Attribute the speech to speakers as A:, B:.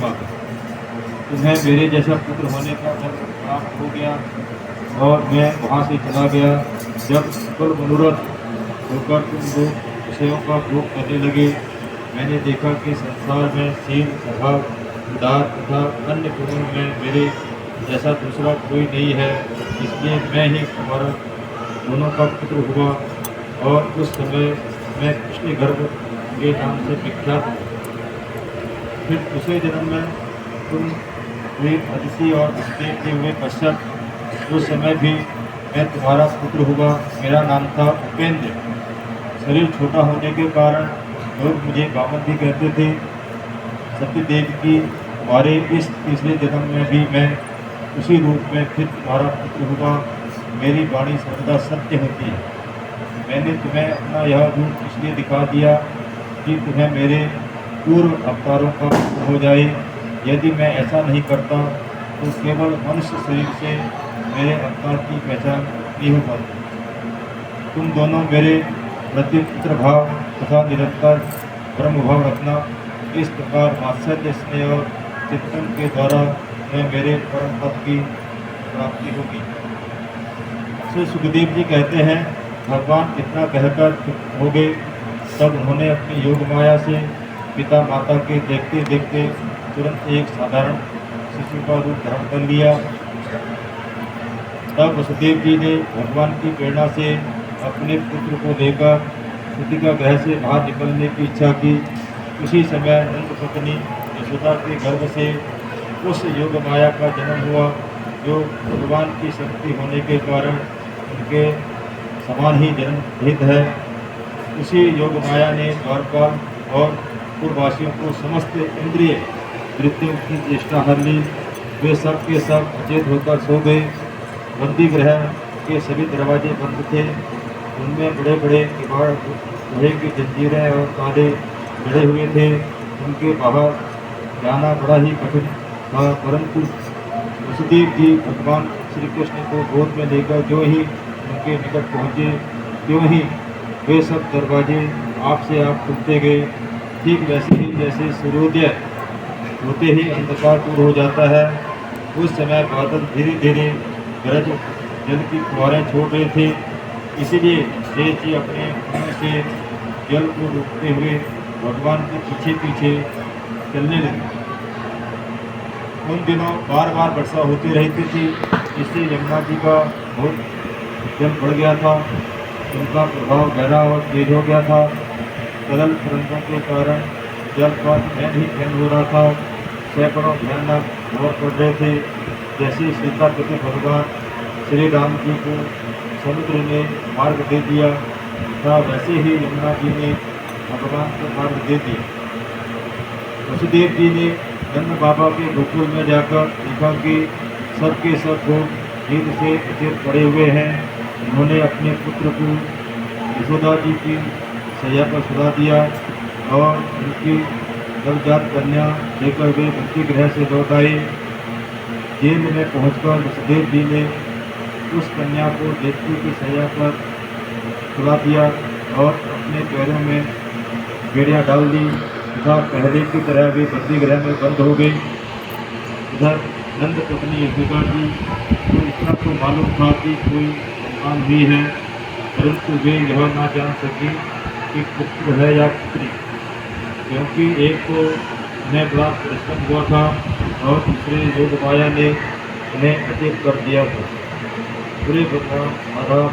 A: माता, तुम्हें मेरे जैसा पुत्र होने का गर्व प्राप्त हो गया और मैं वहाँ से चला गया। जब सकल मनोरथ होकर तुम लोग विषयों का भोग करने लगे, मैंने देखा कि संसार में शील, स्वभाव, उदार तथा अन्य गुणों में मेरे जैसा दूसरा कोई नहीं है। इसलिए मैं ही तुम्हारा दोनों का पुत्र हुआ और उस समय मैं कृष्ण गर्भ के नाम से विख्यात हूँ। फिर दूसरे जन्म में तुम हुए अदिति और वसुदेव के हुए पश्चात उस समय भी मैं तुम्हारा पुत्र हुआ। मेरा नाम था उपेंद्र। शरीर छोटा होने के कारण लोग मुझे बामन भी कहते थे। सत्यदेव की तुम्हारे इस तीसरे जन्म में भी मैं उसी रूप में फिर तुम्हारा पुत्र हुआ। मेरी वाणी सर्वदा सत्य होती है। मैंने तुम्हें अपना यह रूप इसलिए दिखा दिया कि तुम्हें मेरे पूर्व अवतारों का पुत्र हो जाए। यदि मैं ऐसा नहीं करता तो केवल मनुष्य शरीर से मेरे अवतार की पहचान नहीं हो पाती। तुम दोनों मेरे प्रति पुत्र भाव तथा निरंतर ब्रह्म भाव रखना। इस प्रकार वात्सल्य, स्नेह और चिंतन के द्वारा मैं मेरे परम पद की प्राप्ति होगी। श्री सुखदेव जी कहते हैं, भगवान इतना कहकर चुप हो गए। तब उन्होंने अपनी योग माया से पिता माता के देखते देखते तुरंत एक साधारण शिशु का रूप धारण कर लिया। तब वसुदेव जी ने भगवान की प्रेरणा से अपने पुत्र को लेकर कृतिका गृह से बाहर निकलने की इच्छा की। उसी समय नंद पत्नी यशोदा के गर्भ से उस योग माया का जन्म हुआ, जो भगवान की शक्ति होने के कारण उनके समान ही जन्म भेद है। उसी योग माया ने द्वारपाल और पूर्ववासियों को समस्त इंद्रिय वृत्तियों की चेष्टा हर ली। वे सब के सब अचेत होकर सो गए। बंदी गृह के सभी दरवाजे बंद थे। उनमें बड़े बड़े किवाड़, लोहे की जंजीरें और ताले जड़े हुए थे। उनके बाहर जाना बड़ा ही कठिन था। परंतु वसुदेव जी भगवान श्री कृष्ण को गोद में लेकर जो ही उनके निकट पहुँचे, त्यों ही वे सब दरवाजे आप से आप खुलते गए। ठीक वैसे ही जैसे सूर्योदय होते ही अंधकार दूर हो जाता है, उस समय बादल धीरे धीरे गरज जल की फुहारें छोड़ रहे थे। इसीलिए शेष जी अपने मुंह से जल को रोकते हुए भगवान के पीछे पीछे चलने लगे। उन दिनों बार बार वर्षा होती रहती थी, इससे यमुना जी का बहुत जल बढ़ गया था। उनका प्रभाव गहरा और तेज हो गया था। तरल तरंगों के कारण जल पर फैन ही फैन हो रहा था। सैकड़ों भयानक झोर पड़ रहे थे। जैसे सीतापति भगवान श्री राम जी को समुद्र ने मार्ग दे दिया था, वैसे ही यमुना जी ने भगवान को मार्ग दे दिया। वसुदेव जी ने नंद बाबा के गोकुल में जाकर देखा कि सबके सब लोग नींद से अचेत पड़े हुए हैं। उन्होंने अपने पुत्र को यशोदा जी की सैया पर सुला दिया और उनकी नवजात कन्या लेकर वे भक्ति गृह से लौट आए। जेल में पहुंचकर वसुदेव जी ने उस कन्या को देवकी की सैया पर सुला दिया और अपने पैरों में बेड़ियाँ डाल दी तथा पहले की तरह वे भक्ति गृह में बंद हो गई। इधर नंद पत्नी यशोदा जी को इतना तो मालूम था कि कोई संतान हुई है, परंतु वे यह ना जान सकी कि पुत्र है या पुत्री, क्योंकि एक को उन्हें बड़ा परिश्रम हुआ था और दूसरे योग माया ने उन्हें अचेत कर दिया था। पूरे भगवान आधार